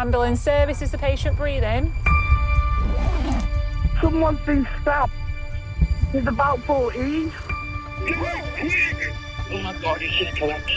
Ambulance service, is the patient breathing? Someone's been stabbed. He's about 14. Oh my God, it's just collapsed.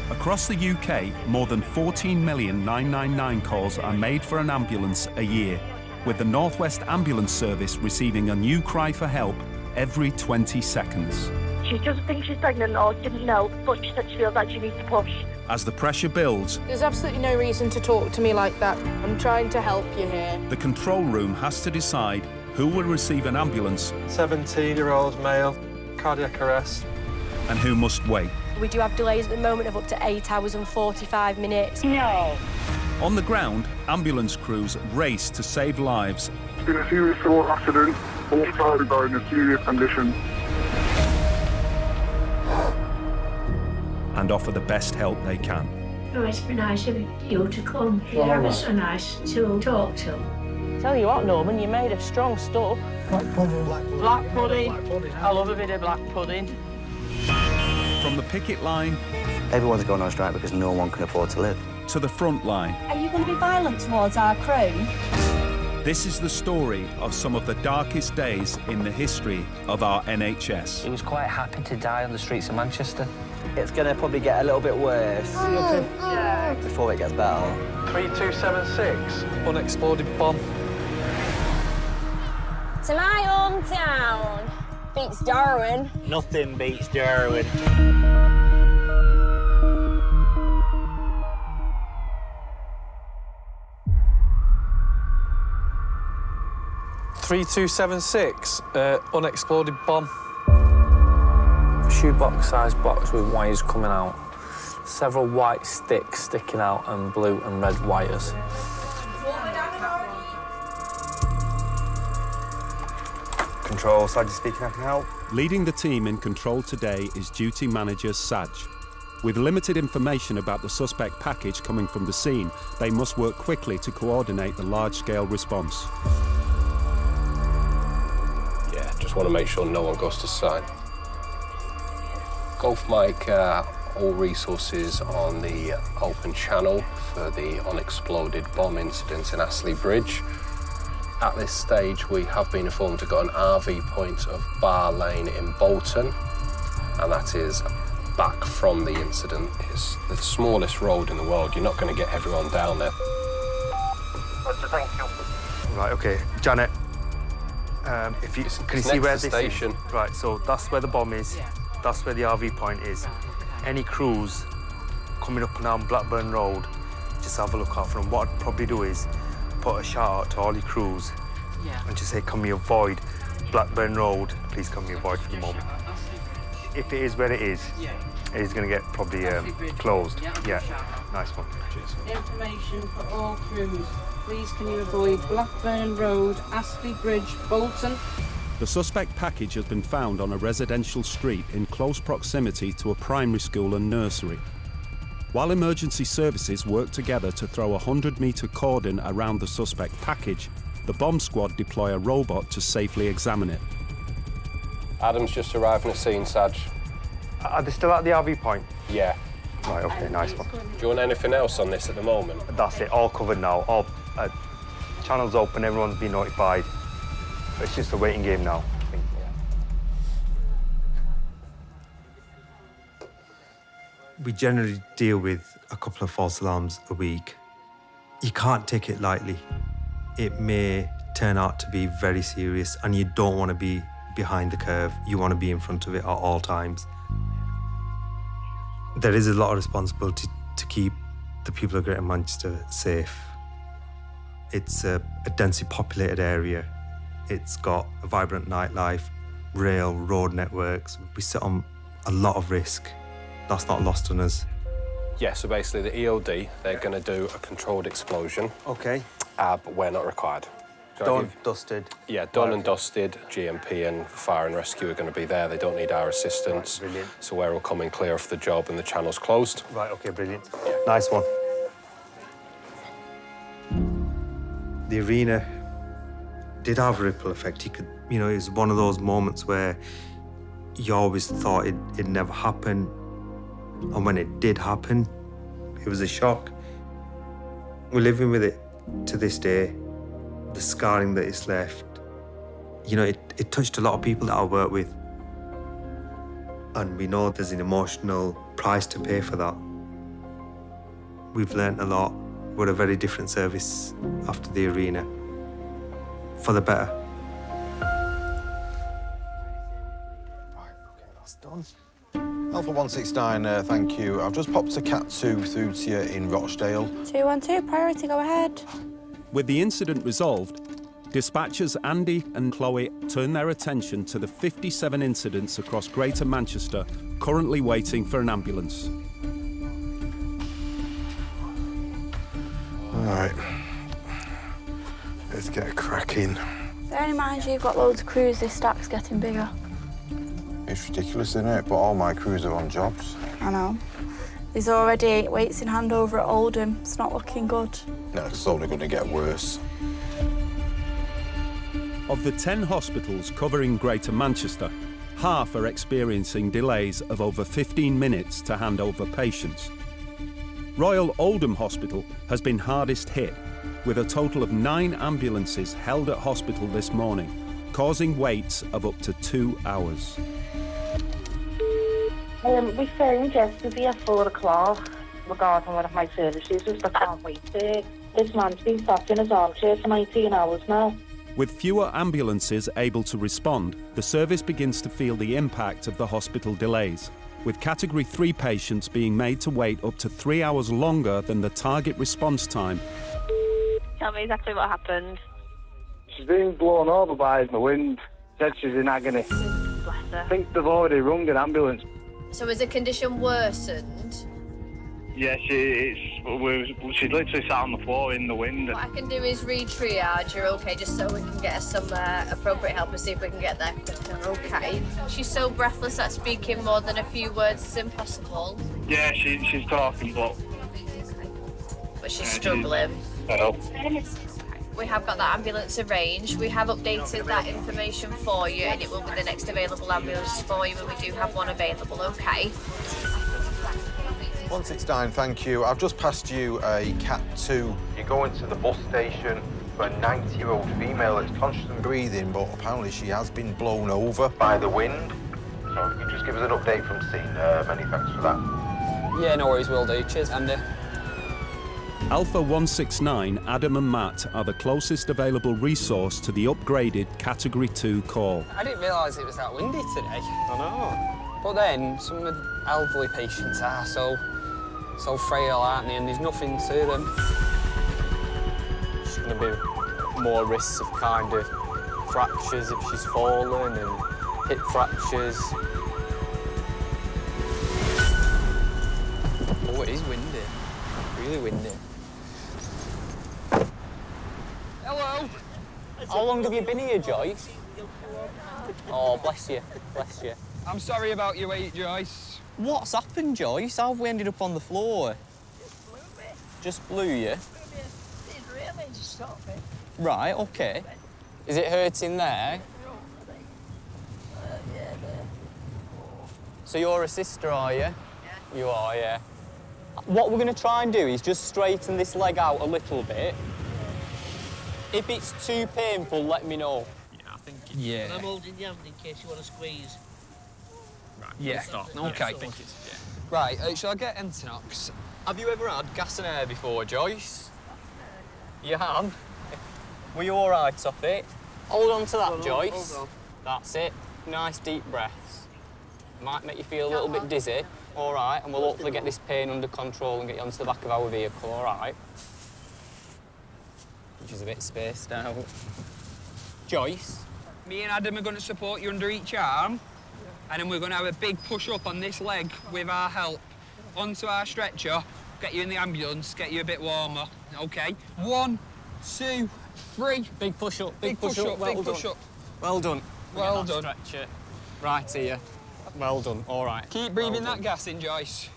Across the UK, more than 14 million 999 calls are made for an ambulance a year, with the North West Ambulance Service receiving a new cry for help every 20 seconds. She doesn't think she's pregnant or didn't know, but she said she feels like she needs to push. As the pressure builds, There's absolutely no reason to talk to me like that. I'm trying to help you here. the control room has to decide who will receive an ambulance 17-year-old male, cardiac arrest. and who must wait. We do have delays at the moment of up to 8 hours and 45 minutes. No. On the ground, ambulance crews race to save lives It's been a serious road accident. Both drivers are in a serious condition. and offer the best help they can. Oh, it's been nice of you to come. You're ever so nice to talk to. Tell you what, Norman, you're made of strong stuff. Black pudding. I love a bit of black pudding. From the picket line Everyone's going on strike because no one can afford to live. to the front line, Are you going to be violent towards our crew? this is the story of some of the darkest days in the history of our NHS. He was quite happy to die on the streets of Manchester. It's going to probably get a little bit worse before it gets better. 3276, unexploded bomb. To my hometown. Beats Darwin. Nothing beats Darwin. .3276, unexploded bomb. Shoebox-sized box with wires coming out. Several white sticks sticking out and blue and red wires. Control, Sadie speaking, I can help. Leading the team in control today is duty manager Saj. With limited information about the suspect package coming from the scene, they must work quickly to coordinate the large-scale response. Yeah, just want to make sure no one goes to site. Golf Mike, all resources on the open channel for the unexploded bomb incident in Astley Bridge. At this stage, we have been informed we've got an RV point of Bar Lane in Bolton, and that is back from the incident. It's the smallest road in the world. You're not going to get everyone down there. Thank you. Right, OK. Janet, if you can you see where this station. is? Right, so that's where the bomb is. Yeah. That's where the RV point is. Any crews coming up and down Blackburn Road, just have a look out for them. What I'd probably do is put a shout out to all your crews and just say, can we avoid Blackburn Road? Please can we avoid for the moment. If it is where it is going to get probably closed. Yeah, nice one. Cheers. Information for all crews. Please can you avoid Blackburn Road, Astley Bridge, Bolton. The suspect package has been found on a residential street in close proximity to a primary school and nursery. While emergency services work together to throw a 100-metre cordon around the suspect package, the bomb squad deploy a robot to safely examine it. Adam's just arriving at scene, Saj. Are they still at the RV point? Yeah. Right, OK, nice one. Do you want anything else on this at the moment? That's it, all covered now. All channels open, everyone's been notified. It's just a waiting game now, I think. We generally deal with a couple of false alarms a week. You can't take it lightly. It may turn out to be very serious, and you don't want to be behind the curve. You want to be in front of it at all times. There is a lot of responsibility to keep the people of Greater Manchester safe. It's a densely populated area. It's got a vibrant nightlife, rail, road networks. We sit on a lot of risk. That's not lost on us. Yeah, so basically the EOD, they're going to do a controlled explosion. OK. But we're not required. Done, dusted. Yeah, done and dusted. GMP and fire and rescue are going to be there. They don't need our assistance. Right, brilliant. So we're all coming clear off the job and the channel's closed. Right, OK, brilliant. Nice one. The arena did have a ripple effect. You could, it was one of those moments where you always thought it'd never happen. And when it did happen, it was a shock. We're living with it to this day, the scarring that it's left. You know, it touched a lot of people that I work with. And we know there's an emotional price to pay for that. We've learnt a lot. We're a very different service after the arena, for the better. That's done. Alpha 169, thank you. I've just popped a Cat 2 through to you in Rochdale. 212, priority, go ahead. With the incident resolved, dispatchers Andy and Chloe turn their attention to the 57 incidents across Greater Manchester currently waiting for an ambulance. All right, let's get cracking. Bearing in mind you've got loads of crews, this stack's getting bigger. It's ridiculous, isn't it? But all my crews are on jobs. I know. There's already 8 weights in hand over at Oldham. It's not looking good. No, it's only going to get worse. Of the 10 hospitals covering Greater Manchester, half are experiencing delays of over 15 minutes to hand over patients. Royal Oldham Hospital has been hardest hit, with a total of 9 ambulances held at hospital this morning, causing waits of up to 2 hours. We phoned yesterday at 4 o'clock regarding one of my services, but I can't wait there. This man's been sat in his armchair for 19 hours now. With fewer ambulances able to respond, the service begins to feel the impact of the hospital delays, with Category 3 patients being made to wait up to 3 hours longer than the target response time. Tell me exactly what happened. She's been blown over by the wind. Said she's in agony. Bless her. I think they've already rung an ambulance. So has the condition worsened? Yeah, she's literally sat on the floor in the wind. What I can do is re-triage her, okay, just so we can get her some appropriate help and see if we can get there quicker, okay? She's so breathless that speaking more than a few words is impossible. Yeah, she's talking, but she's struggling. Hello. We have got that ambulance arranged. We have updated that information for you, and it will be the next available ambulance for you, and we do have one available, okay? 169, thank you. I've just passed you a Cat 2. You're going to the bus station for a 90-year-old female that's conscious and breathing, but apparently she has been blown over by the wind. So if you just give us an update from the scene, many thanks for that. Yeah, no worries, will do. Cheers, Andy. Alpha 169, Adam and Matt are the closest available resource to the upgraded Category 2 call. I didn't realise it was that windy today. I know. But then, some of the elderly patients are so frail, aren't they? And there's nothing to them. There's going to be more risks of kind of fractures if she's fallen and hip fractures. Oh, it is windy. Really windy. Hello. How long have you been here, Joyce? Oh, bless you, bless you. I'm sorry about your wait, Joyce. What's happened, Joyce? How have we ended up on the floor? Just blew you? It really just stopped me. Right, OK. Is it hurting there? Yeah, there. So you're a sister, are you? Yeah. You are, yeah. What we're going to try and do is just straighten this leg out a little bit. If it's too painful, let me know. Yeah, I think it's... Yeah. I'm holding your hand in case you want to squeeze. Right, yeah. Stop. OK. I think it's... Yeah. Right, shall I get Entonox? Have you ever had gas and air before, Joyce? You have? Were you all right off it? Hold on to that, Joyce. Hold on. That's it. Nice deep breaths. Might make you feel a little bit dizzy. All right, and we'll hopefully get this pain under control and get you onto the back of our vehicle, all right? Which is a bit spaced out. Joyce? Me and Adam are going to support you under each arm, and then we're going to have a big push-up on this leg with our help. Onto our stretcher, get you in the ambulance, get you a bit warmer, OK? 1, 2, 3. Big push-up, big push-up, well big done. push-up. Well done. Well done. Stretcher. Right here. Well done, all right. Keep breathing that gas in, Joyce.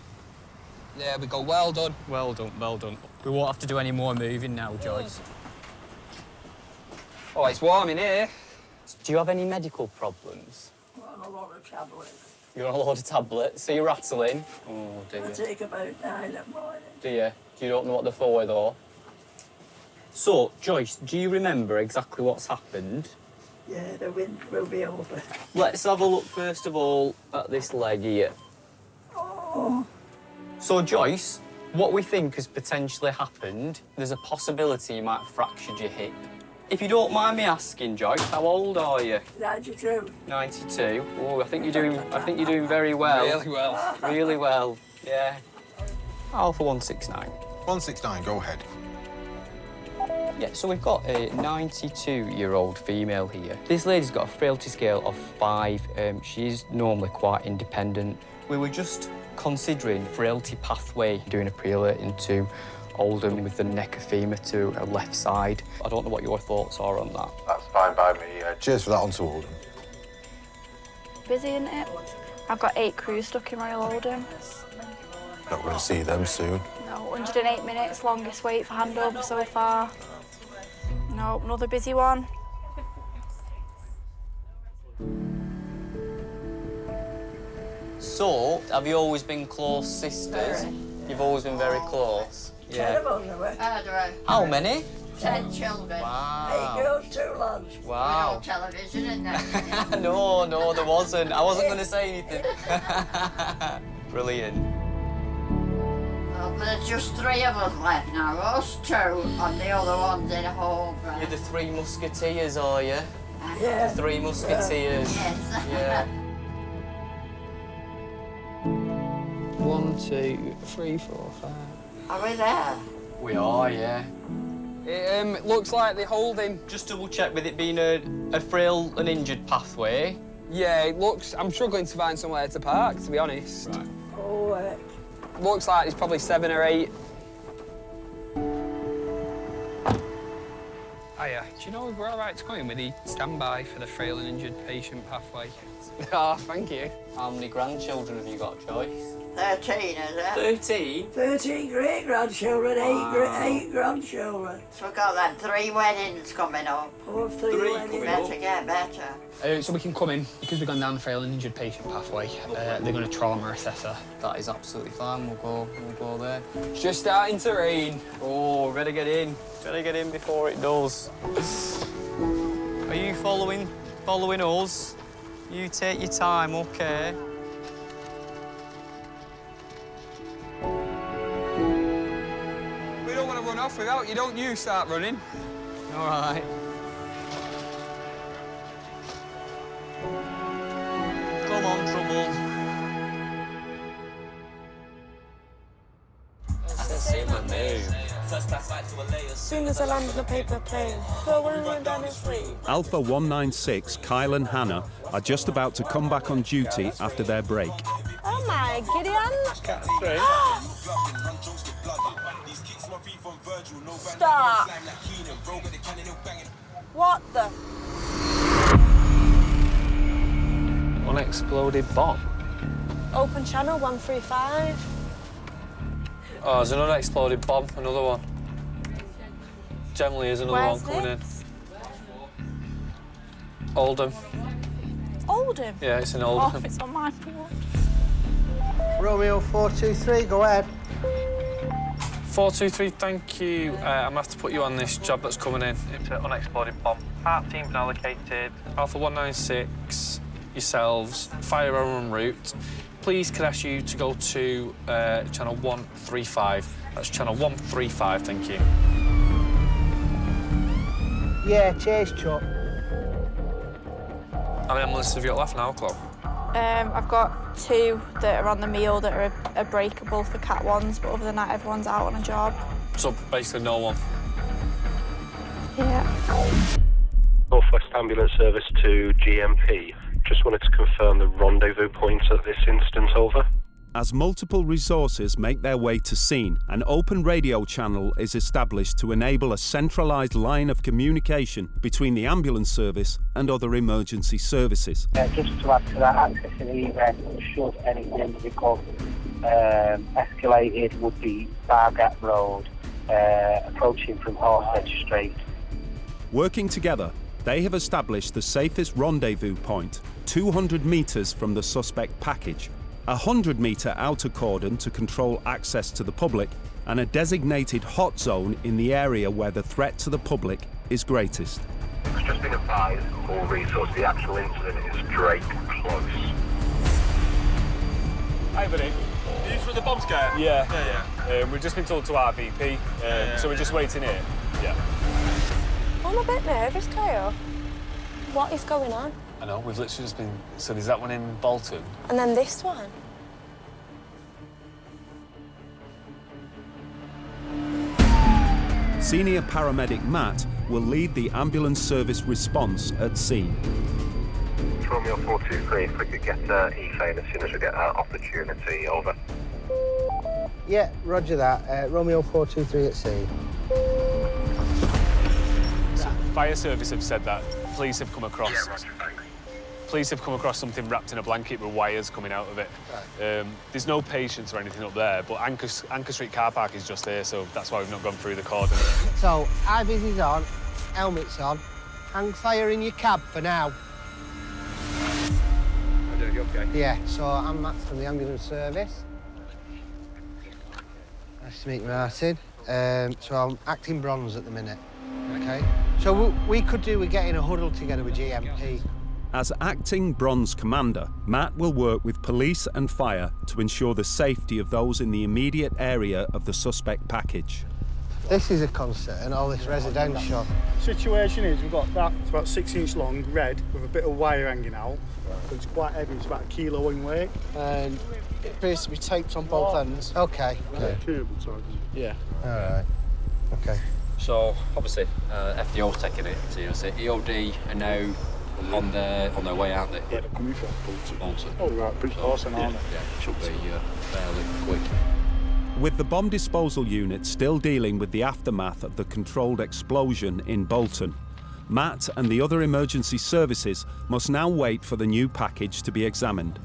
There we go, well done. Well done, well done. We won't have to do any more moving now, Joyce. Oh, it's warm in here. Do you have any medical problems? I'm on a lot of tablets. You're on a load of tablets, so you're rattling? Oh, dear. I take about 9 in the morning. Do you? You don't know what they're for, though? So, Joyce, do you remember exactly what's happened? Yeah, the wind will be over. Let's have a look first of all at this leg here. Oh. So, Joyce, what we think has potentially happened, there's a possibility you might have fractured your hip. If you don't mind me asking, Joyce, how old are you? 92. 92. Oh, I think you're doing very well. Really well. Really well. Yeah. Alpha 169. 169, go ahead. Yeah, so we've got a 92-year-old female here. This lady's got a frailty scale of 5. She's normally quite independent. We were just considering frailty pathway, doing a pre-alert into Oldham with the neck of femur to her left side. I don't know what your thoughts are on that. That's fine by me. Cheers for that on to Oldham. Busy, isn't it? I've got 8 crews stuck in Royal Oldham. Not going to see them soon. No, 108 minutes, longest wait for handover so far. No, another busy one. So, have you always been close sisters? You've always been very close? Yeah. How many? 10 children. Wow. 8 girls, 2 lads. Wow. No television, isn't there? No, there wasn't. I wasn't going to say anything. Brilliant. Well, there's just 3 of us left now. Us 2 and the other one's in home. You're the 3 musketeers, are you? Yeah. The 3 musketeers. Yes. Yeah. 1, 2, 3, 4, 5. Are we there? We are, yeah. It looks like they hold him. Just double check with it being a frail and injured pathway. Yeah, it looks. I'm struggling to find somewhere to park, to be honest. Right. Oh, heck. Looks like there's probably 7 or 8. Hiya. Do you know if we're all right to come in with the standby for the frail and injured patient pathway? Oh, thank you. How many grandchildren have you got, Joyce? 13, is it? 13? 13 great-grandchildren, Wow. 8 grandchildren. So we've got them 3 weddings coming up. Oh, 3 weddings. Better get better. So we can come in, because we've gone down the frail and injured patient pathway, they're going to trauma assess her. That is absolutely fine. We'll go there. It's just starting to rain. Oh, better get in. Better get in before it does. Are you following us? You take your time, okay? We don't want to run off without you, don't you start running? All right. Come on, Trouble. As soon as I land on the paper plane, so we're going down the street. Alpha 196, Kyle and Hannah, are just about to come back on duty after their break. Oh my, Gideon! Stop! What the? Unexploded bomb. Open channel 135. Oh, there's an unexploded bomb, another one. Generally is another Where's one coming this? in. Oldham. Oldham? Yeah, it's in Oldham. Oh, it's on my board. Romeo 423, go ahead. 423, thank you. I'm going to have to put you on this job that's coming in. It's an unexploded bomb. Part team's been allocated. Alpha 196, yourselves, fire en route. Please could I ask you to go to channel 135. That's channel 135, thank you. Yeah, cheers, Chuck. How many ambulances have you got left now, Chloe? I've got 2 that are on the meal that are breakable for Cat 1s, but other than that, everyone's out on a job. So basically no one. Yeah. Northwest Ambulance Service to GMP. Just wanted to confirm the rendezvous point at this instance, over. As multiple resources make their way to scene, an open radio channel is established to enable a centralised line of communication between the ambulance service and other emergency services. Just to add to that, access to the event, should anything become escalated, would be Bargate Road, approaching from Horsehead Street. Working together, they have established the safest rendezvous point, 200 metres from the suspect package, a 100-metre outer cordon to control access to the public, and a designated hot zone in the area where the threat to the public is greatest. It's just been advised, all resources, the actual incident is Drake Close. Hi, buddy. Are you from the bomb scare? Yeah. We've just been told to RVP, so we're just waiting here. Yeah. I'm a bit nervous, Kyle. What is going on? I know, we've literally just been... So there's that one in Bolton. And then this one. Senior paramedic Matt will lead the ambulance service response at scene. Romeo 423, if we could get E-Fane as soon as we get that opportunity, over. Yeah, roger that. Romeo 423 at sea. So, fire service have said that police have come across... Yeah, roger, thanks. Police have come across something wrapped in a blanket with wires coming out of it. Right. There's no patients or anything up there, but Anchor Street car park is just here, so that's why we've not gone through the cordon. So, high-vis is on, helmet's on, hang fire in your cab for now. You okay? Yeah, so I'm Matt from the ambulance service. Nice to meet you, Martin. So I'm acting bronze at the minute, okay? So we could do with getting a huddle together with GMP. As acting bronze commander, Matt will work with police and fire to ensure the safety of those in the immediate area of the suspect package. This is a concern, all this residential. Situation is, we've got that, it's about 6 inch long, red, with a bit of wire hanging out. It's quite heavy, it's about 1 kilo in weight. And it appears to be taped on both ends. Okay. Yeah. All right. Okay. So, obviously, FDO's taking it seriously. EOD are now on their way, aren't they? Yeah, they're coming from Bolton. Oh, right, pretty close, aren't they? Yeah, should be fairly quick. With the bomb disposal unit still dealing with the aftermath of the controlled explosion in Bolton, Matt and the other emergency services must now wait for the new package to be examined.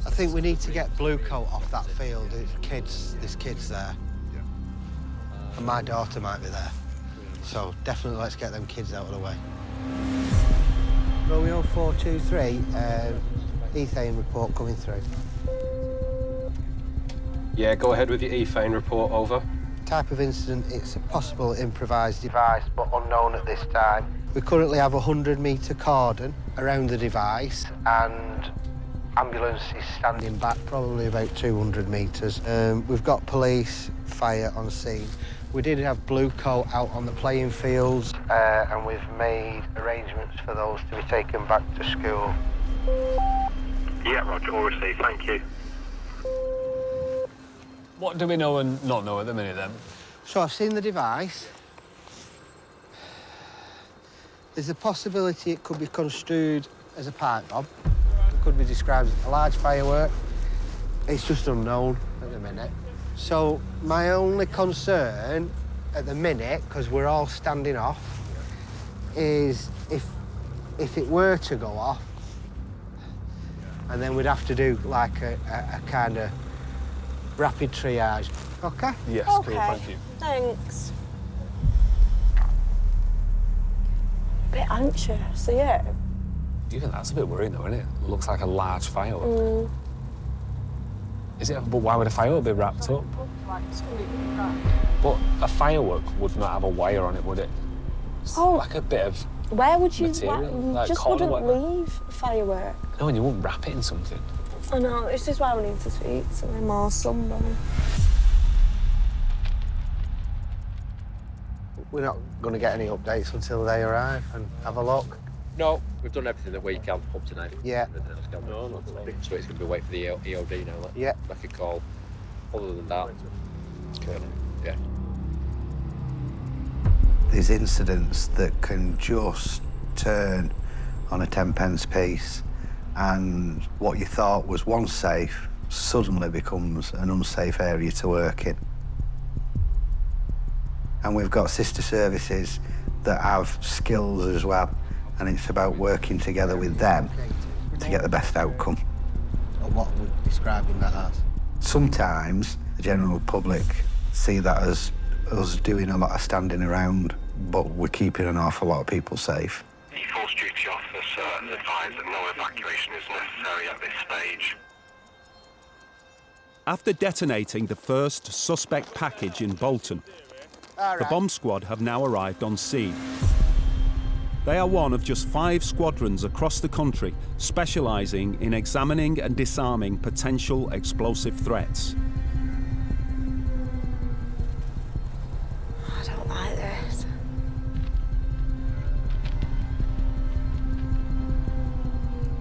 I think we need to get Blue Coat off that field. There's kids there. And my daughter might be there. So definitely let's get them kids out of the way. Romeo 423, ethane report coming through. Yeah, go ahead with your E-Fane report, over. Type of incident, it's a possible improvised device, but unknown at this time. We currently have a 100-metre cordon around the device, and ambulance is standing back probably about 200 metres. We've got police, fire on scene. We did have Blue Coat out on the playing fields, and we've made arrangements for those to be taken back to school. Yeah, roger, all received, thank you. What do we know and not know at the minute, then? So I've seen the device. There's a possibility it could be construed as a pipe bomb. It could be described as a large firework. It's just unknown at the minute. So my only concern at the minute, because we're all standing off, is if it were to go off, and then we'd have to do like a kind of rapid triage. Okay? Yes, okay. cool, thank you. Thanks. A bit anxious, so yeah. Even that's a bit worrying, though, isn't it? It looks like a large firework. Is it? But why would a firework be wrapped up? But a firework would not have a wire on it, would it? It's like a bit of where would you material, you like just cotton wouldn't leave a firework. No, and you wouldn't wrap it in something. I know, this is why we need to speak to him or somebody. We're not going to get any updates until they arrive and have a look. No, we've done everything that we can up to now. Yeah. So it's going to be wait for the EOD now. Yeah. Make a call. Other than that, okay. Yeah. There's incidents that can just turn on a 10-pence piece, and what you thought was once safe suddenly becomes an unsafe area to work in. And we've got sister services that have skills as well, and it's about working together with them to get the best outcome. What we're describing that as? Sometimes the general public see that as us doing a lot of standing around, but we're keeping an awful lot of people safe. The force duty officer advised that no evacuation is necessary at this stage. After detonating the first suspect package in Bolton, the bomb squad have now arrived on scene. They are one of just 5 squadrons across the country specialising in examining and disarming potential explosive threats. I don't like this.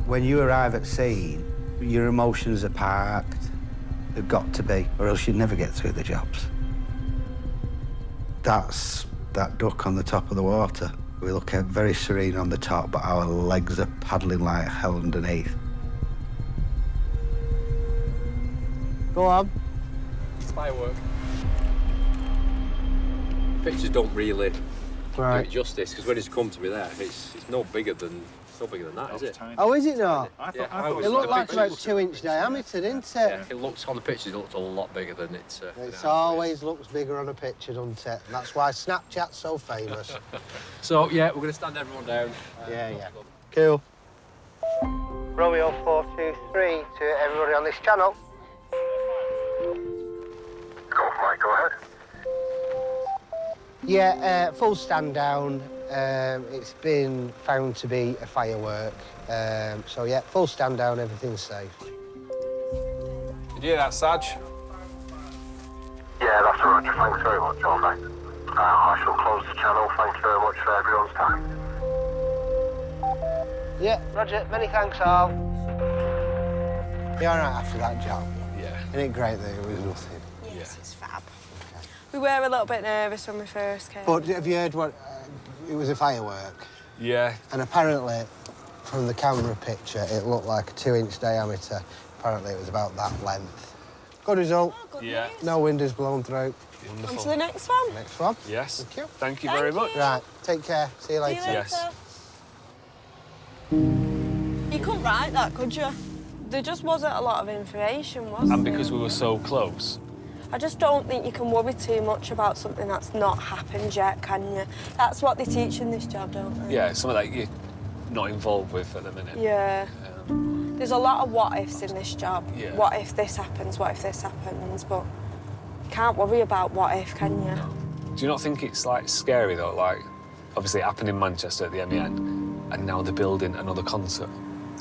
When you arrive at scene, your emotions are parked. They've got to be, or else you'd never get through the jobs. That's that duck on the top of the water. We look very serene on the top, but our legs are paddling like hell underneath. Go on. Firework. Pictures don't really do it justice, because when it's come to me there, it's no bigger than that, is it? Oh, is it not? It It looked like about 2-inch diameter, didn't it? Yeah, it looks on the pictures. It looks a lot bigger than it's. It always looks bigger on a picture, doesn't it? And that's why Snapchat's so famous. So yeah, we're going to stand everyone down. Yeah. Cool. Romeo 423 to everybody on this channel. Go ahead. Yeah, full stand down. It's been found to be a firework. So yeah, full stand down, everything's safe. Did you hear that, Saj? Yeah, that's all right. Thanks very much, okay. I shall close the channel. Thank you very much for everyone's time. Yeah, Roger. Many thanks, all. You all right after that job? Yeah. Isn't it great that it was nothing? Yes, it's fab. We were a little bit nervous when we first came. But have you heard what? It was a firework. Yeah. And apparently, from the camera picture, it looked like a 2-inch diameter. Apparently, it was about that length. Good result. Yeah. No wind has blown through. On to the next one. Next one. Yes. Thank you. Thank you very much. Right. Take care. See you later. Yes. You couldn't write that, could you? There just wasn't a lot of information, was there? And because we were so close. I just don't think you can worry too much about something that's not happened yet, can you? That's what they teach in this job, don't they? Yeah, something that you're not involved with at the minute. Yeah. There's a lot of what-ifs in this job. Yeah. What if this happens, what if this happens, but you can't worry about what if, can you? Do you not think it's, like, scary, though? Like, obviously it happened in Manchester at the MEN, and now they're building another concert.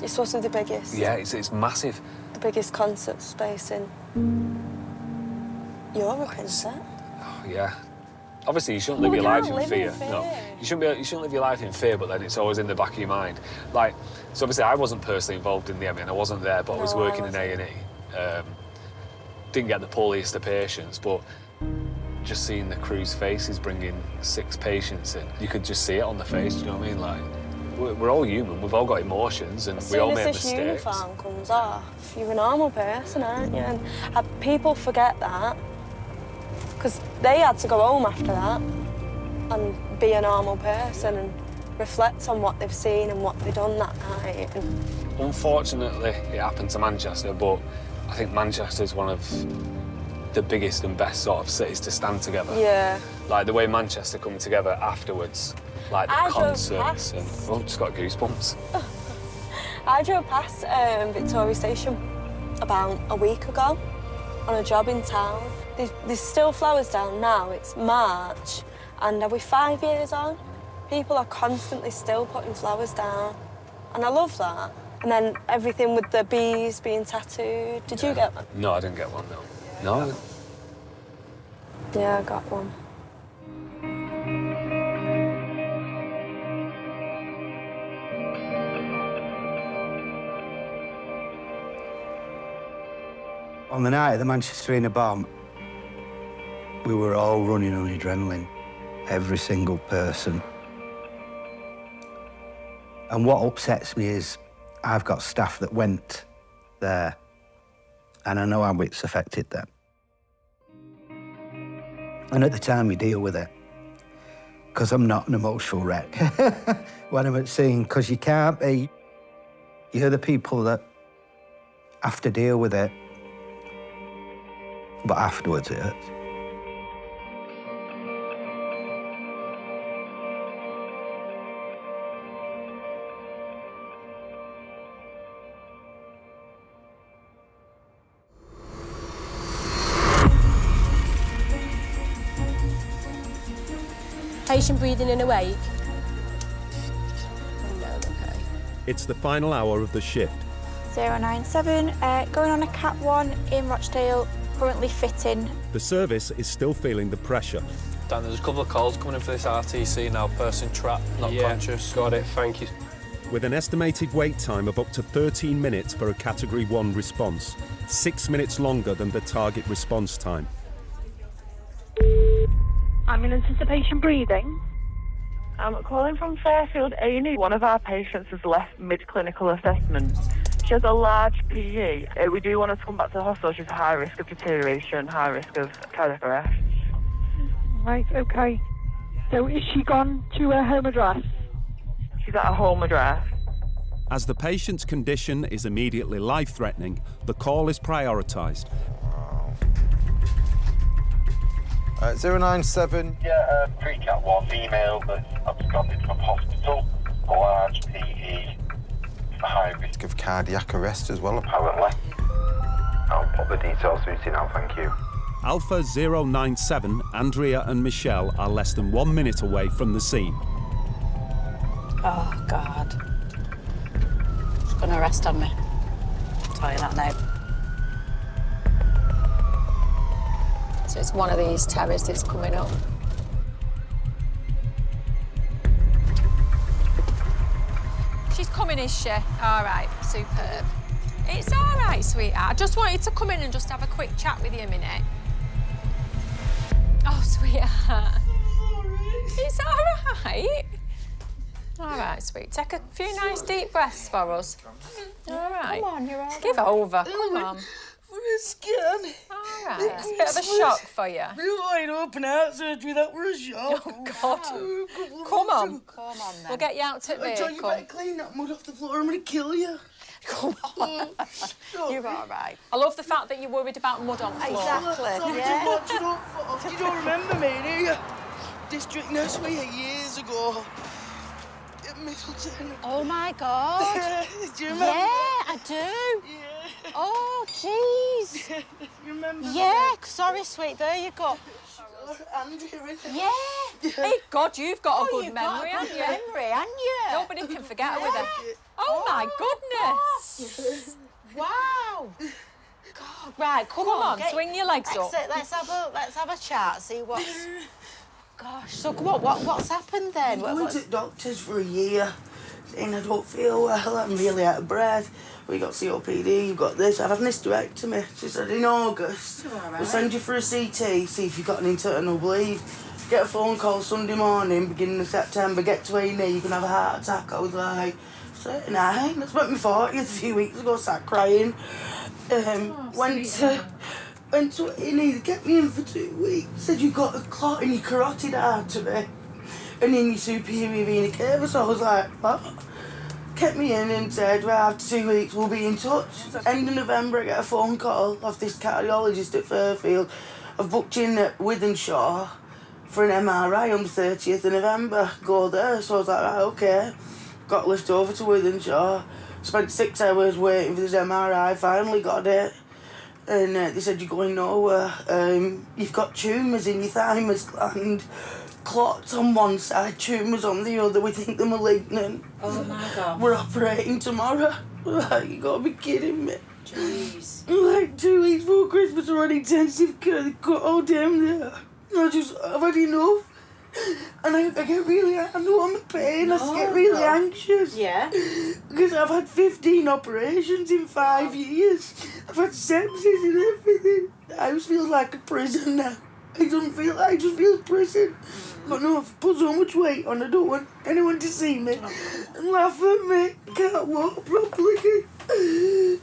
It's supposed to be the biggest. Yeah, it's massive. The biggest concert space in Europe, isn't it? Oh, yeah. Obviously, you shouldn't Well, live we your life can't in live fear. in fear. No, you shouldn't live your life in fear. But then it's always in the back of your mind. Like, so obviously, I wasn't personally involved in the MEN. I wasn't there, but I was No, I working in A&E. Didn't get the poorest of patients, but just seeing the crew's faces bringing 6 patients in, you could just see it on the face. Do you know what I mean? Like, we're all human. We've all got emotions, and we all make As soon as this mistakes. uniform comes off, you're a normal person, aren't you? And people forget that, because they had to go home after that and be a normal person and reflect on what they've seen and what they've done that night. And Unfortunately, it happened to Manchester, but I think Manchester's one of the biggest and best sort of cities to stand together. yeah. Like the way Manchester come together afterwards, like the I drove concerts, and I've just got goosebumps. I drove past Victoria Station about a week ago on a job in town. There's still flowers down now. It's March, and are we 5 years on? People are constantly still putting flowers down, and I love that. And then everything with the bees being tattooed. Did you get one? No, I didn't get one, no. No? Yeah, I got one. On the night of the Manchester Arena bomb, we were all running on adrenaline, every single person. And what upsets me is I've got staff that went there, and I know how it's affected them. And at the time, we deal with it, because I'm not an emotional wreck when I'm at scene, because you can't be. You're the people that have to deal with it, but afterwards it hurts. anticipation breathing and awake? No, okay. It's the final hour of the shift. 097, going on a Cat 1 in Rochdale, currently fitting. The service is still feeling the pressure. Dan, there's a couple of calls coming in for this RTC now. Person trapped, not conscious. Got it, thank you. With an estimated wait time of up to 13 minutes for a Category 1 response, 6 minutes longer than the target response time. I'm in anticipation breathing. I'm calling from Fairfield A&E. One of our patients has left mid-clinical assessment. She has a large PE. We do want her to come back to the hospital. She's high risk of deterioration, high risk of cardiac arrest. Right, okay. So is she gone to her home address? She's at her home address. As the patient's condition is immediately life-threatening, the call is prioritised. 097. Yeah, pre-cat 1 female that's absconded from hospital. A large PE. High risk of cardiac arrest as well, apparently. I'll put the details through to you now, thank you. Alpha 097, Andrea and Michelle are less than 1 minute away from the scene. Oh, God. She's going to arrest on me. I'll tell you that now. So it's one of these terrors that's coming up. She's coming, is she? All right, superb. It's all right, sweetheart. I just wanted to come in and just have a quick chat with you a minute. Oh, sweetheart. It's all right. All right, sweet. Take a few nice deep breaths for us. All right. Come on, you're all right. Give over. Come on. For a scan. All right. It's a bit of a shock for you. Wide open heart surgery, that was a shock. Oh, God. Come on. Come on, then. We'll get you out to the vehicle. You better clean that mud off the floor. I'm going to kill you. Come on. You're all right. I love the fact that you're worried about mud on the floor. Exactly. You don't remember me, do you? District nurse were here years ago. At Middleton. Oh, my God. Do you remember? Yeah, I do. Yeah. Oh, jeez. You remember? Yeah, sorry, sweet. There you go. Yeah. Hey, God, you've got a good memory, haven't you? Nobody can forget her with her. Oh, my goodness. Wow. God. Right, come on, swing your legs up. Let's have a chat, see what's... Gosh, so come on, what's happened then? I went to doctors for a year, saying I don't feel well, I'm really out of breath. We got COPD, you've got this. I've had an hysterectomy. She said in August, we'll send you for a CT, see if you've got an internal bleed. Get a phone call Sunday morning, beginning of September, get to A&E, you can have a heart attack. I was like, 39, I spent my 40th a few weeks ago, sat crying. Went to A&E, they kept me in for 2 weeks. Said you've got a clot in your carotid artery and in your superior vena cava. So I was like, what? Kept me in and said, well, after 2 weeks, we'll be in touch. End of November, I get a phone call off this cardiologist at Fairfield. I've booked in at Withenshaw for an MRI on the 30th of November. Go there. So I was like, right, okay. Got lifted over to Withenshaw. Spent 6 hours waiting for this MRI. Finally got it. And they said, you're going nowhere. You've got tumours in your thymus gland. Clots on one side, tumours on the other. We think they're malignant. Oh, my God. We're operating tomorrow. Like, you gotta be kidding me. Jeez. Like 2 weeks before Christmas, we're on intensive care. They cut all down there. I've had enough. And I get really, I know I'm in pain. I get really anxious. Yeah. Because I've had 15 operations in 5 years. I've had sepsis and everything. The house feels like a prison now. I just feel prison. But no, I've put so much weight on, I don't want anyone to see me and laugh at me. Can't walk properly. Oh,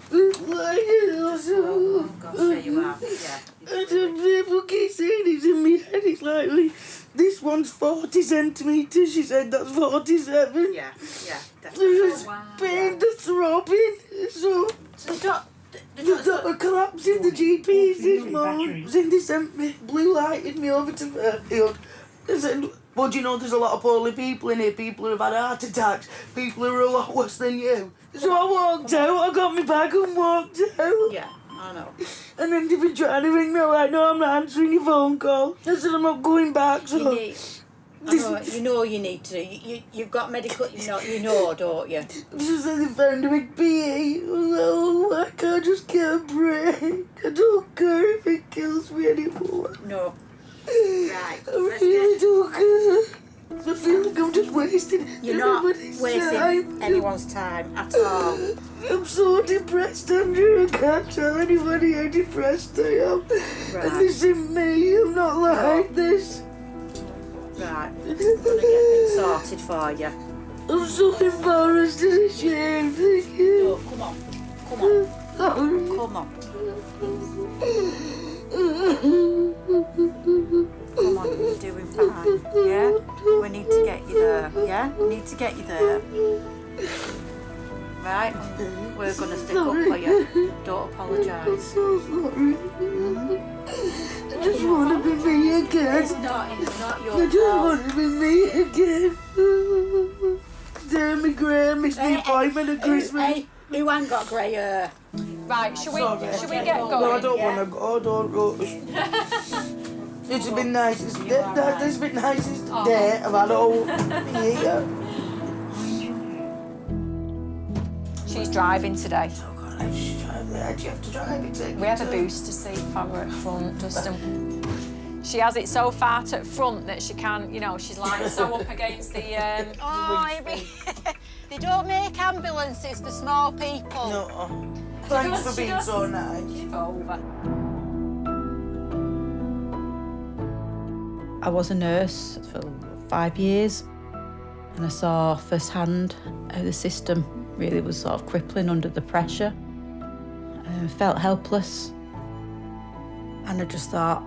gosh, there you are. Yeah. People keep saying it's in my head. It's like, this one's 40 centimetres. She said that's 47. Yeah, There's pain, the throbbing. So, the doctor collapsed in the GPs this morning. Then they sent me, blue lighted me over to Fairfield. They said, well, do you know there's a lot of poorly people in here, people who have had heart attacks, people who are a lot worse than you. So I walked out, I got my bag and walked out. Yeah, I know. And then they've been trying to ring me, like, no, I'm not answering your phone call. I said, I'm not going back, so... I know, you know you need to. You've got medical, you know, don't you? Just like they found a big PE. Oh, I can't just get a break. I don't care if it kills me anymore. No. Right. I really don't care. I feel like I'm just wasting You're not everybody's wasting time. anyone's time at all. I'm so depressed, Andrew. I can't tell anybody how depressed I am. Right. And this isn't me. I'm not like this. Right. I'm gonna get things sorted for you. I'm so embarrassed and ashamed. Thank you. No, come on. Come on. Come on. Come on, you're doing fine, yeah? We need to get you there, yeah? We need to get you there. Right? We're going to stick up for you. Don't apologise. I'm so sorry. I just want to be me again. It's not your I just fault. want to be me again. Jeremy Graham, it's the appointment at Christmas. Hey, who ain't got grey hair? Right, should we get going? No, I don't want to go. Don't rush. It's been nice. It's been nicest day I've had all year. She's driving today. Oh God, I should drive there. Do you have to drive it? We have a booster seat for her at front, just she has it so far to front that she can, you know, she's like so up against the. They don't make ambulances for small people. No. Thanks for being so nice. Over. I was a nurse for 5 years and I saw firsthand how the system really was sort of crippling under the pressure. I felt helpless and I just thought,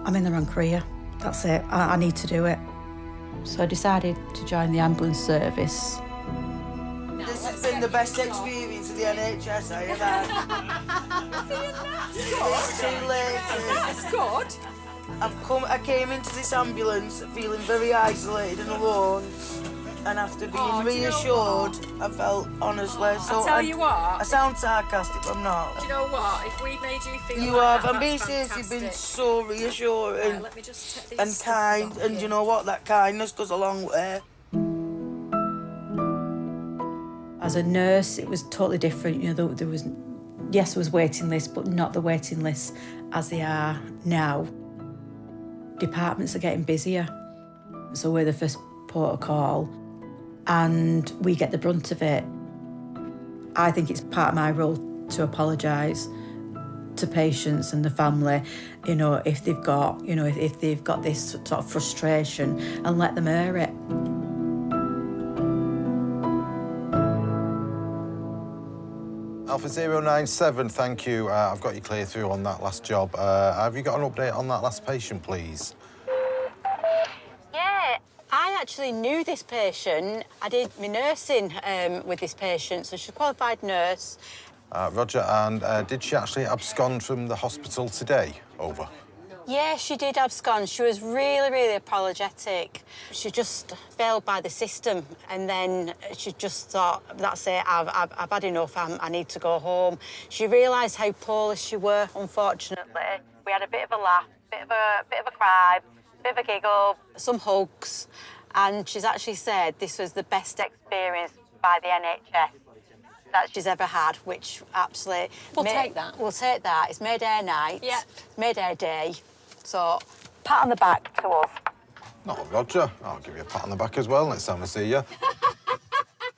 I'm in the wrong career. That's it, I need to do it. So I decided to join the ambulance service. This has been the best experience of the NHS I have had. These 2 ladies. That's good. I came into this ambulance feeling very isolated and alone, and after being reassured, I felt honestly so. I tell you what. I sound sarcastic, but I'm not. Do you know what? If we made you feel You like have, that, and being that's serious, you've been fantastic. so reassuring Right, let me just take these and kind, off and here. you know what? That kindness goes a long way. As a nurse, it was totally different. You know, there was waiting lists, but not the waiting lists as they are now. Departments are getting busier, so we're the first port of call, and we get the brunt of it. I think it's part of my role to apologise to patients and the family, you know, if they've got, if they've got this sort of frustration, and let them air it. Alpha 097, thank you. I've got you clear through on that last job. Have you got an update on that last patient, please? Yeah, I actually knew this patient. I did my nursing with this patient, so she's a qualified nurse. Roger, and did she actually abscond from the hospital today? Over. Yeah, she did abscond. She was really, really apologetic. She just failed by the system, and then she just thought, that's it, I've had enough, I need to go home. She realised how poorly she were, unfortunately. We had a bit of a laugh, bit of a cry, bit of a giggle, some hugs, and she's actually said this was the best experience by the NHS that she's ever had, which absolutely... We'll take that. We'll take that. It's May Day night. Yeah. It's May Day day. So, pat on the back to us. Not Roger. I'll give you a pat on the back as well next time I see you.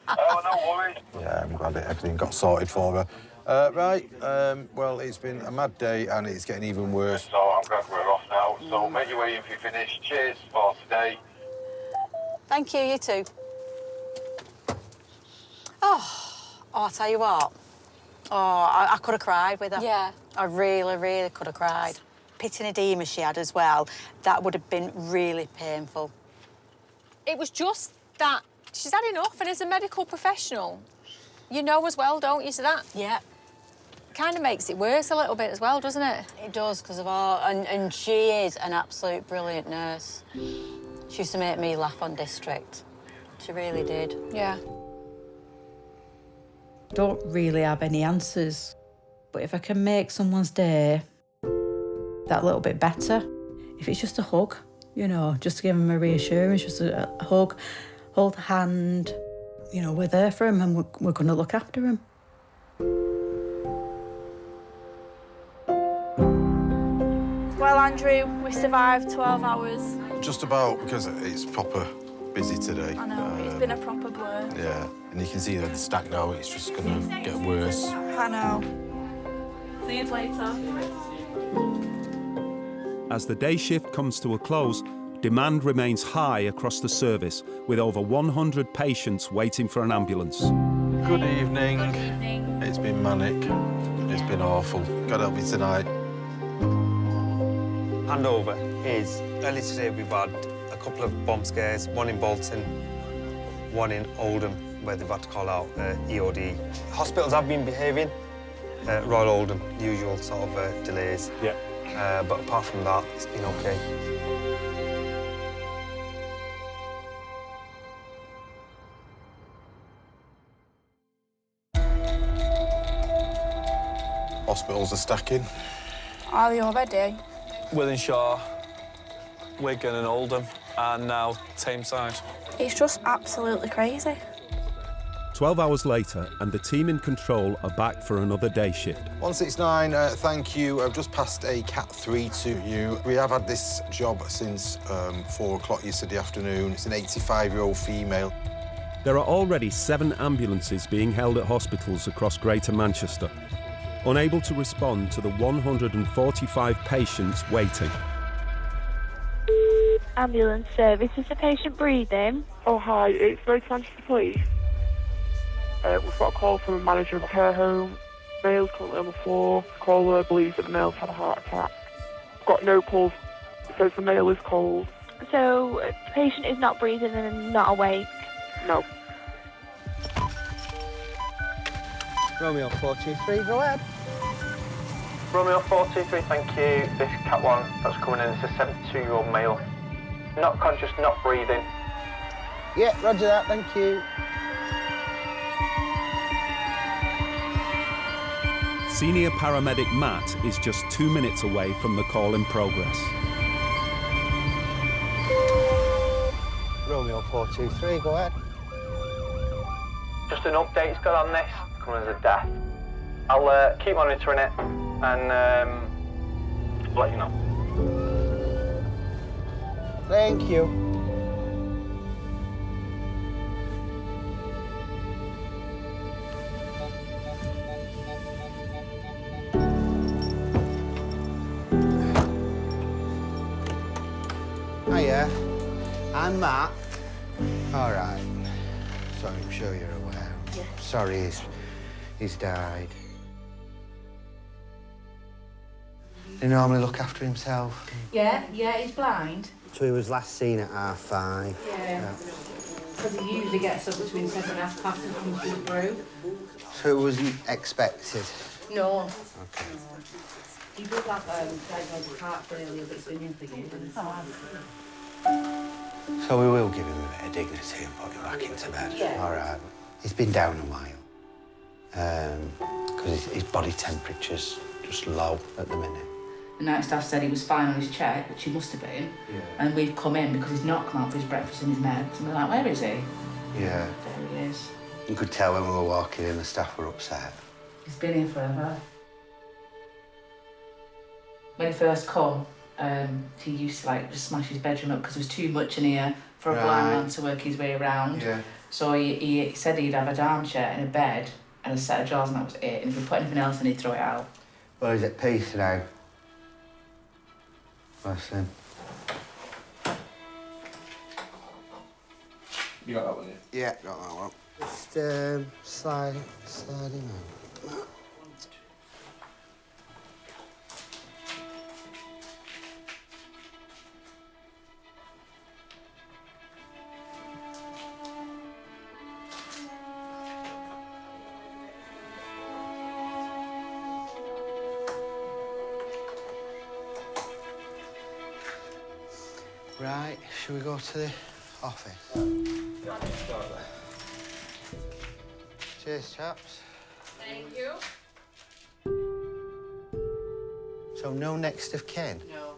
Oh, no worries. Yeah, I'm glad that everything got sorted for her. Right, well, it's been a mad day and it's getting even worse. So I'm glad we're off now. So make your way if you finish. Cheers for today. Thank you, you too. Oh, I'll tell you what. Oh, I could have cried with her. Yeah. I really, really could have cried. Pitting edema she had as well. That would have been really painful. It was just that she's had enough, and as a medical professional, you know as well, don't you? So that kind of makes it worse a little bit as well, doesn't it? It does, because of all... And she is an absolute brilliant nurse. She used to make me laugh on district. She really did. Yeah. Don't really have any answers, but if I can make someone's day that little bit better, if it's just a hug, you know, just to give him a reassurance, just a hug, hold the hand. You know, we're there for him and we're going to look after him. Well, Andrew, we survived 12 hours. Just about, because it's proper busy today. I know, it's been a proper blur. Yeah, and you can see the stack now, it's just going to get worse. I know. See you later. As the day shift comes to a close, demand remains high across the service, with over 100 patients waiting for an ambulance. Good evening. It's been manic. It's been awful. God help me tonight. Handover is early today we've had a couple of bomb scares, one in Bolton, one in Oldham, where they've had to call out EOD. Hospitals have been behaving. Royal Oldham, usual sort of delays. Yeah. But apart from that, it's been okay. Hospitals are stacking. Are they already? Wythenshawe, Wigan and Oldham, and now Tameside. It's just absolutely crazy. 12 hours later, and the team in control are back for another day shift. 169, thank you. I've just passed a Cat 3 to you. We have had this job since 4 o'clock yesterday afternoon. It's an 85-year-old female. There are already 7 ambulances being held at hospitals across Greater Manchester, unable to respond to the 145 patients waiting. Ambulance service, is the patient breathing? Oh, hi, it's Greater Manchester Police. We've got a call from a manager of a care home. Male's currently on the floor. Caller believes that the male's had a heart attack. Got no pulse. It says the male is cold. So, the patient is not breathing and not awake? No. Romeo 423, go ahead. Romeo 423, thank you. This Cat 1 that's coming in is a 72-year-old male. Not conscious, not breathing. Yeah, roger that, thank you. Senior paramedic Matt is just 2 minutes away from the call in progress. Romeo 423, go ahead. Just an update's got on this, coming as a death. I'll keep monitoring it and let you know. Thank you. Hiya, I'm Matt. All right. So I'm sure you're aware. Yeah. Sorry, he's died. He normally look after himself. Yeah, he's blind. So he was last seen at 5:30. Yeah. Because he usually gets up between 7 and 5:30 and comes through. So it wasn't expected. No. Okay. He does have diagnosed heart failure, but it's been in for years. So we will give him a bit of dignity and put him back into bed. Yeah. All right. He's been down a while. Because his body temperature's just low at the minute. The night staff said he was fine on his check, which he must have been. Yeah. And we've come in because he's not come out for his breakfast and his meds. And we're like, where is he? Yeah. There he is. You could tell when we were walking in, the staff were upset. He's been here forever. When he first come, he used to just smash his bedroom up because there was too much in here for a blind man to work his way around. Yeah. So he said he'd have a armchair and a bed and a set of drawers and that was it. And if we put anything else in, he'd throw it out. Well, he's at peace now. Bless him. You got that one, yeah? Yeah, got that one. Just slide him out. Right, shall we go to the office? Yeah. Cheers, chaps. Thank you. So no next of kin? No.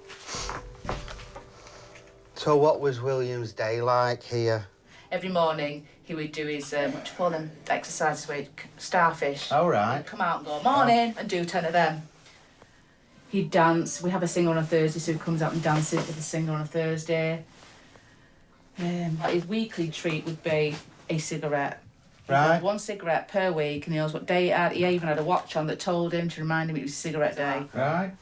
So what was William's day like here? Every morning he would do his, what do you call them, exercises where he'd starfish. All right. He'd come out and go, morning, and do 10 of them. He'd dance. We have a singer on a Thursday, so he comes out and dances with the singer on a Thursday. His weekly treat would be a cigarette. He'd have 1 cigarette per week, and he knows what day it had. He even had a watch on that told him to remind him it was cigarette day. Right.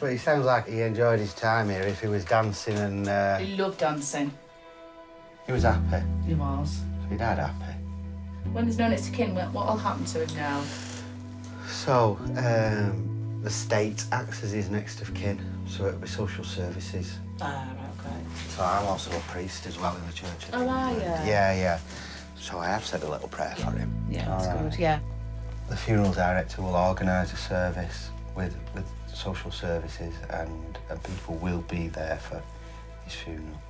Well, he sounds like he enjoyed his time here if he was dancing and... He loved dancing. He was happy? He was. So he died happy? When there's no next to kin, what'll happen to him now? So, the state acts as his next of kin, so it'll be social services. Ah, right, okay. So I'm also a priest as well in the church. Oh, are you? Yeah. So I have said a little prayer for him. Yeah, that's good, yeah. The funeral director will organise a service with social services and people will be there for his funeral.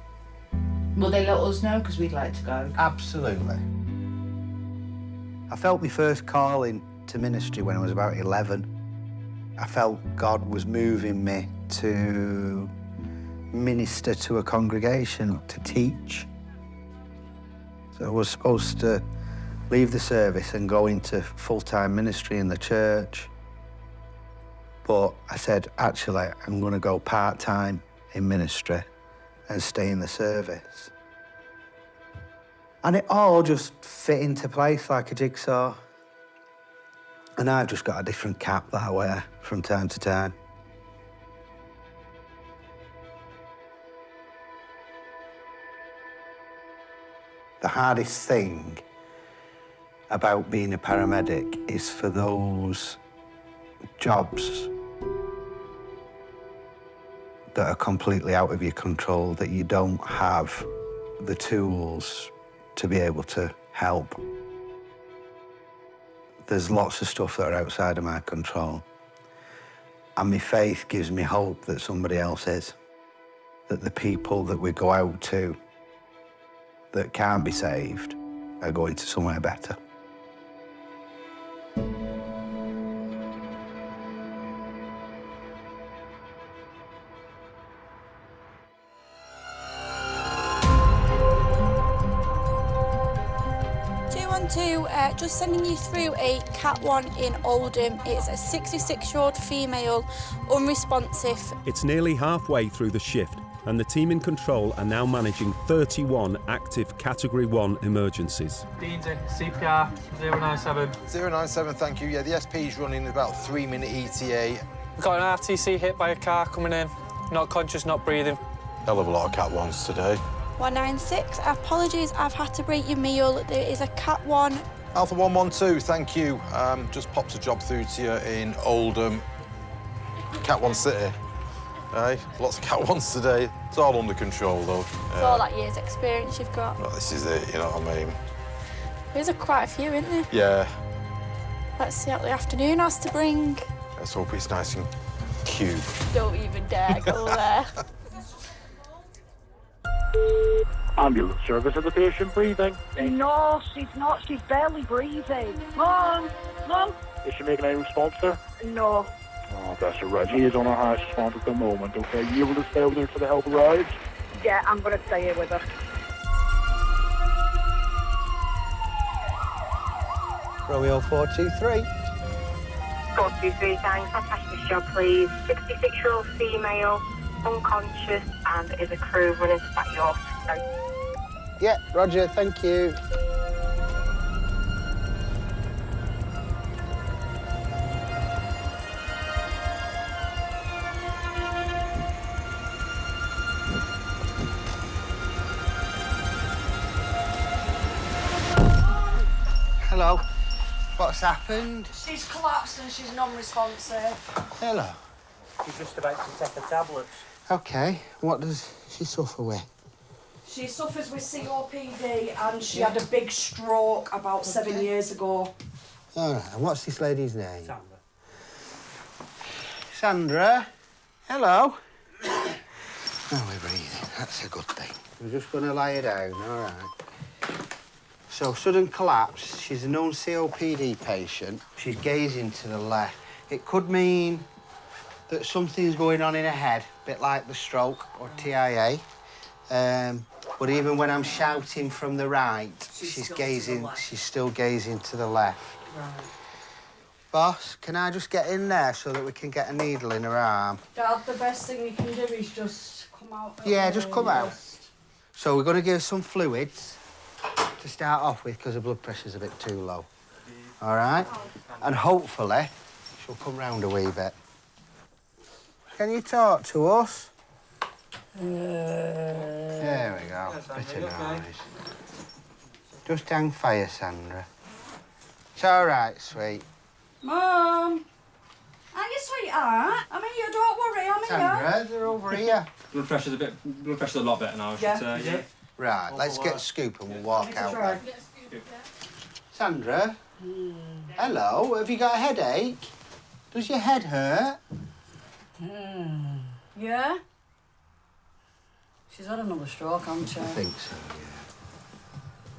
Will they let us know? Because we'd like to go. Absolutely. I felt my first calling to ministry when I was about 11. I felt God was moving me to minister to a congregation, to teach. So I was supposed to leave the service and go into full-time ministry in the church. But I said, actually, I'm going to go part-time in ministry and stay in the service. And it all just fit into place like a jigsaw. And I've just got a different cap that I wear from time to time. The hardest thing about being a paramedic is for those jobs that are completely out of your control, that you don't have the tools to be able to help. There's lots of stuff that are outside of my control. And my faith gives me hope that somebody else is. That the people that we go out to that can't be saved are going to somewhere better. Just sending you through a Cat 1 in Oldham. It's a 66-year-old female, unresponsive. It's nearly halfway through the shift, and the team in control are now managing 31 active Category 1 emergencies. Dean's in, CPR 097. 097, thank you. Yeah, the SP's running about 3-minute ETA. We've got an RTC hit by a car coming in. Not conscious, not breathing. Hell of a lot of Cat 1s today. 196, apologies, I've had to break your meal. There is a Cat 1. Alpha 112, thank you. Just popped a job through to you in Oldham. Cat 1 City. Lots of Cat 1s today. It's all under control, though. It's all that year's experience you've got. Well, this is it, you know what I mean? There's quite a few, isn't there? Yeah. Let's see what the afternoon has to bring. Let's hope it's nice and cube. Don't even dare go there. Ambulance service, is the patient breathing? No, she's not. She's barely breathing. Mom! Mom! Is she making any response there? No. Oh, that's all right. He is on a high response at the moment, okay? You able to stay with her till the help arrives? Yeah, I'm going to stay here with her. Romeo 423. 423, thanks. I'll pass this job, please. 66-year-old female, unconscious, and is a crew running to back you off. So. Yeah, roger, thank you. Hello. What's happened? She's collapsed and she's non-responsive. Hello. She's just about to take her tablets. Okay, what does she suffer with? She suffers with COPD and she had a big stroke about 7 years ago. All right, and what's this lady's name? Sandra. Sandra? Hello. Oh, we're breathing. That's a good thing. We're just going to lie her down, all right. So, sudden collapse. She's a known COPD patient. She's gazing to the left. It could mean that something's going on in her head, a bit like the stroke or TIA. But even when I'm shouting from the right, she's still gazing to the left. Right. Boss, can I just get in there so that we can get a needle in her arm? Dad, the best thing you can do is just come out. Yeah, just come out. So we're going to give her some fluids to start off with because her blood pressure's a bit too low. All right? And hopefully she'll come round a wee bit. Can you talk to us? There we go. Bit of noise. Just hang fire, Sandra. It's all right, sweet. Mum! Are you sweetheart? I'm here, don't worry, I'm here. Sandra, they're over here. Blood pressure's a lot better now, I should say. Yeah. Right, let's get a scoop and we'll walk out then. Sandra? Hello, have you got a headache? Does your head hurt? Yeah? She's had another stroke, hasn't she? I think so,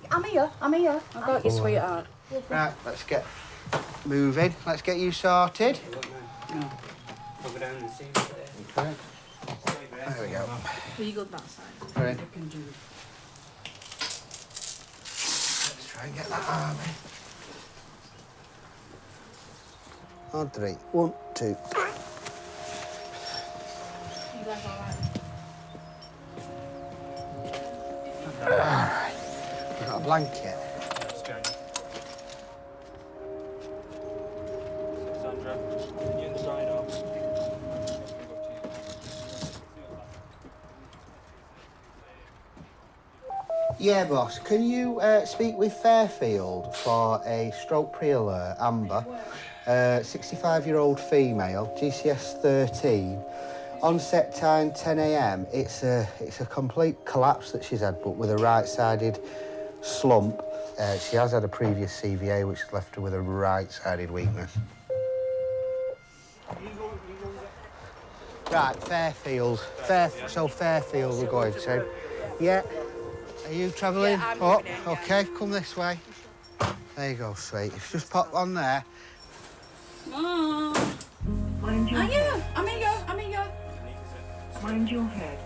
yeah. I'm here. I've got you, sweetheart. Right, let's get moving. Let's get you sorted. Okay. There we go. Will you go that side? Right. Let's try and get that arm in. On three. 1, 2, 3. You guys all right? All right. We've got a blanket. Sandra, you inside off. Yeah, boss. Can you speak with Fairfield for a stroke pre-alert, Amber? 65-year-old female, GCS 13. Onset time 10 a.m. It's a complete collapse that she's had, but with a right-sided slump. She has had a previous CVA, which has left her with a right-sided weakness. Right, Fairfield. Fairfield we're going to. Yeah. Are you travelling up? OK, come this way. There you go, sweet. If you just pop on there. Mum! I'm here. Mind your head.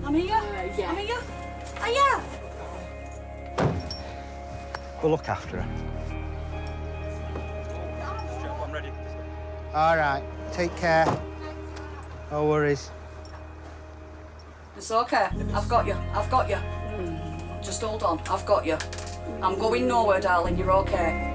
I'm here. We'll look after her. I'm ready. All right, take care. No worries. It's okay. I've got you. Just hold on. I've got you. I'm going nowhere, darling. You're okay.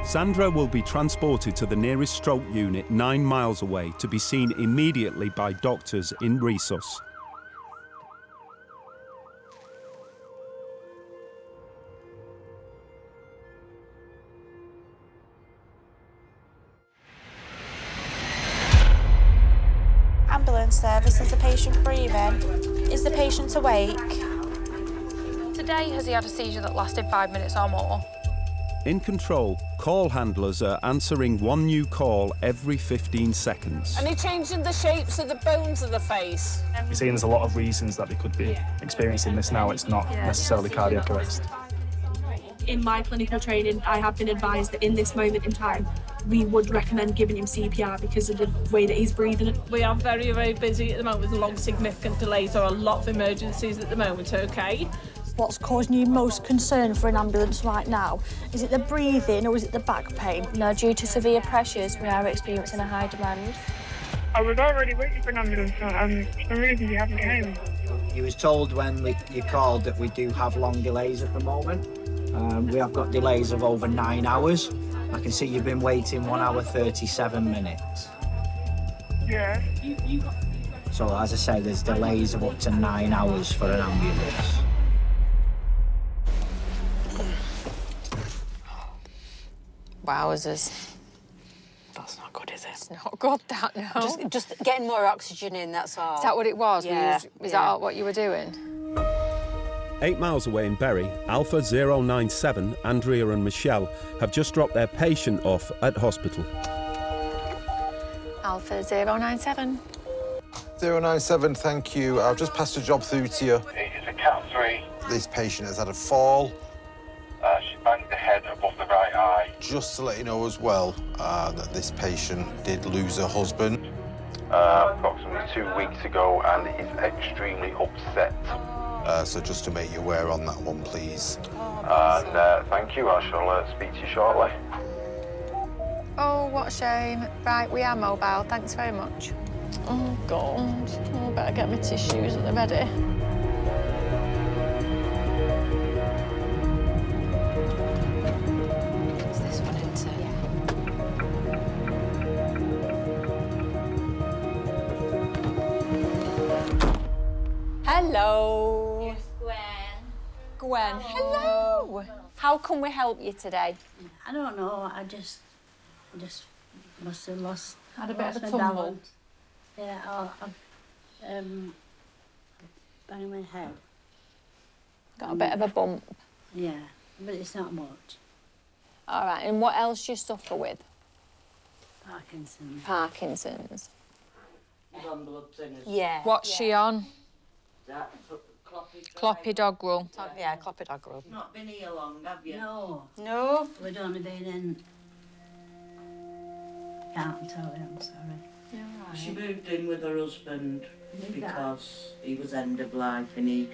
Sandra will be transported to the nearest stroke unit 9 miles away to be seen immediately by doctors in resus. Ambulance service, is the patient breathing? Is the patient awake? Today, has he had a seizure that lasted 5 minutes or more? In control, call handlers are answering one new call every 15 seconds. And he changing the shapes of the bones of the face. You're seeing there's a lot of reasons that they could be experiencing this now. It's not necessarily cardiac arrest. In my clinical training, I have been advised that in this moment in time, we would recommend giving him CPR because of the way that he's breathing. We are very, very busy at the moment with long, significant delays. There are a lot of emergencies at the moment, OK? What's causing you most concern for an ambulance right now? Is it the breathing or is it the back pain? No, due to severe pressures, we are experiencing a high demand. I was already waiting for an ambulance, and for some reason you haven't came. You was told when you called that we do have long delays at the moment. We have got delays of over 9 hours. I can see you've been waiting 1 hour 37 minutes. Yeah. So as I say, there's delays of up to 9 hours for an ambulance. Wowzers. That's not good, is it? It's not good, that, no. Just getting more oxygen in, that's all. Is that what it was? Yeah. Is that what you were doing? 8 miles away in Bury, Alpha 097, Andrea and Michelle, have just dropped their patient off at hospital. Alpha 097. 097, thank you. I've just passed a job through to you. It's a Cat 3. This patient has had a fall. She banged the head above the right eye. just to let you know as well that this patient did lose her husband approximately 2 weeks ago and is extremely upset. So just to make you aware on that one, please. And thank you. I shall speak to you shortly. Oh, what a shame. Right, we are mobile. Thanks very much. Oh, God. Oh, I better get my tissues at the ready. It's this one, isn't it? Hello. Here's Gwen. Gwen, hello. How can we help you today? I don't know. I just must have lost. Had a bit of a my tumble. balance. Yeah. I banged my head. Got a bit of a bump. Yeah, but it's not much. All right, and what else do you suffer with? Parkinson's. Parkinson's. She's on blood thinners. Yeah. What's she on? That Clopidogrel. Yeah, clopidogrel. Not been here long, have you? No. No. We'd only been in. Can't tell you. I'm sorry. She moved in with her husband because he was end of life and he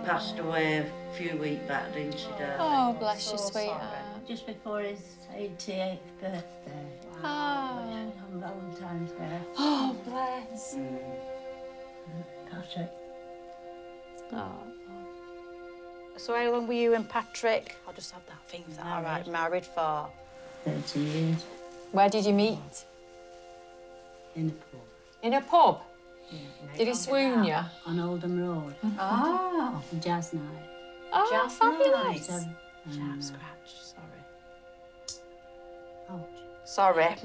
passed away a few weeks back, didn't she, darling? Oh, bless you, sweetheart. Just before his 88th birthday. Oh. On Valentine's Day. Oh, bless. Patrick. Oh. So how long were you and Patrick? I'll just have that thing. Is that all right? Married for 30 years. Where did you meet? In a pub. In a pub? Yeah. Did he swoon you? On Oldham Road. Oh. Jazz night. Oh, Jazz fabulous. night. Sharp scratch. Sorry. Ouch. Sorry.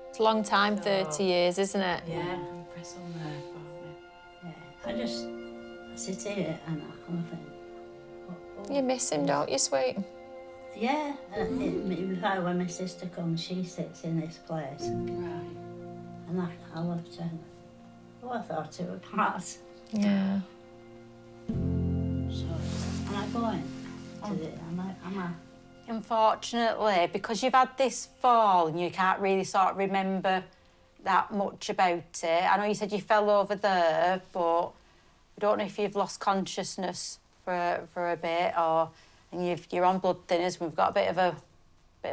It's a long time, 30 years, isn't it? Yeah. Press on there for me. Yeah. I sit here and I think. You miss him, don't you, sweet? Yeah. In fact, when my sister comes, she sits in this place. Right. And I looked at her. Oh, I thought it was hot. Yeah. So, am I going to the... Am I... Unfortunately, because you've had this fall and you can't really sort of remember that much about it. I know you said you fell over there, but I don't know if you've lost consciousness for a bit, or and you're on blood thinners. We've got a bit of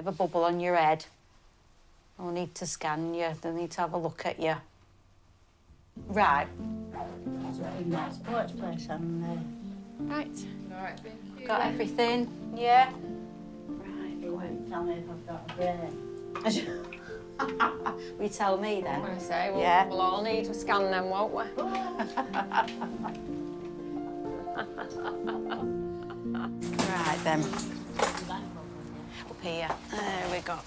a bubble on your head. We'll need to scan you. They'll need to have a look at you. Right. In that sports place, Right. All right. Got everything? Yeah. They won't tell me if I've got a brain. Will you tell me then? I say, well, Yeah. we'll all need to scan them, won't we? Right then. Up here. There we go.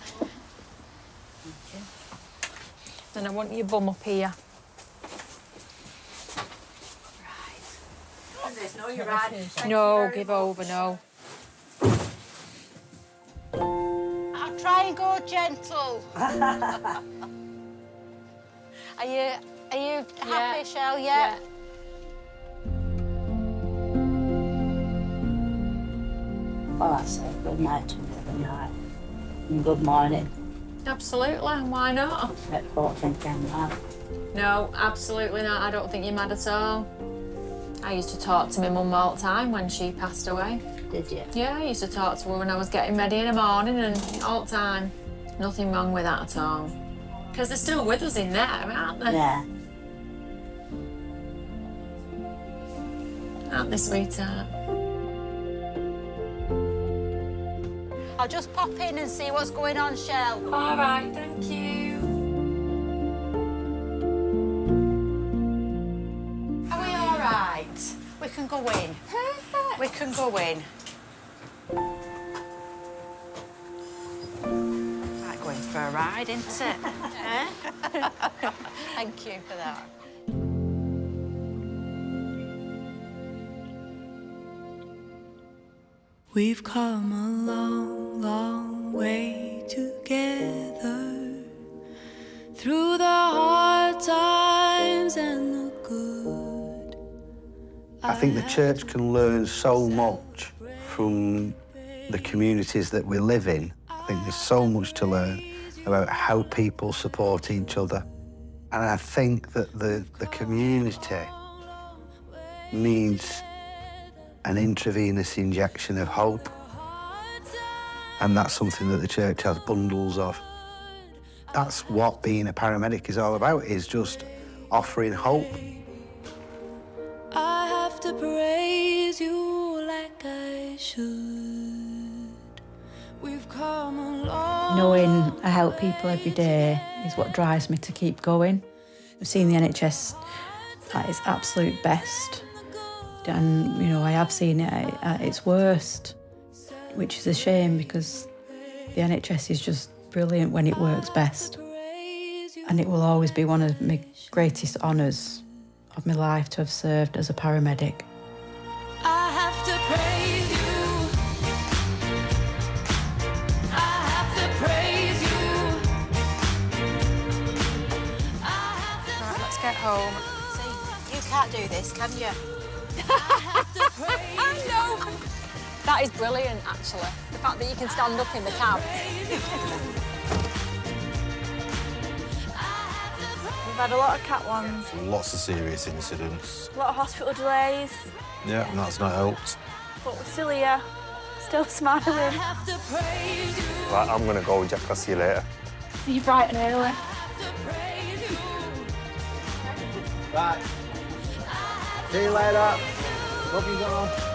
Then I want your bum up here. No, you're right. No, give over, no. I'll try and go gentle. Are you happy, Shell? Yeah. Well, I say good night to good night. And good morning. Absolutely, why not? Don't think I'm mad. No, absolutely not. I don't think you're mad at all. I used to talk to my mum all the time when she passed away. Did you? Yeah, I used to talk to her when I was getting ready in the morning and all the time. Nothing wrong with that at all. Because they're still with us in there, aren't they? Yeah. Aren't they, sweetheart? I'll just pop in and see what's going on, Shell. All right, thank you. Are we all right? We can go in. Perfect. We can go in. Like going for a ride, isn't it? Eh? Thank you for that. We've come a long, long way together, through the hard times and the good. I think the church can learn so much from the the communities that we live in, I think there's so much to learn about how people support each other. And I think that the community needs an intravenous injection of hope. And that's something that the church has bundles of. That's what being a paramedic is all about, is just offering hope. I have to praise you like I should. We've come a long Knowing I help people every day is what drives me to keep going. I've seen the NHS at its absolute best. And, you know, I have seen it at its worst, which is a shame because the NHS is just brilliant when it works best. And it will always be one of my greatest honours of my life to have served as a paramedic. I have to praise you. I have to praise you. Right, let's get home. See, you can't do this, can you? I know. That is brilliant, actually. The fact that you can stand up in the cab. We've had a lot of cat ones, Lots of serious incidents. a lot of hospital delays, Yeah, and that's not helped. but we're still here, still smiling. Right, I'm gonna go, Jack. I'll see you later. See you bright and early. Right. See you later. Love you all.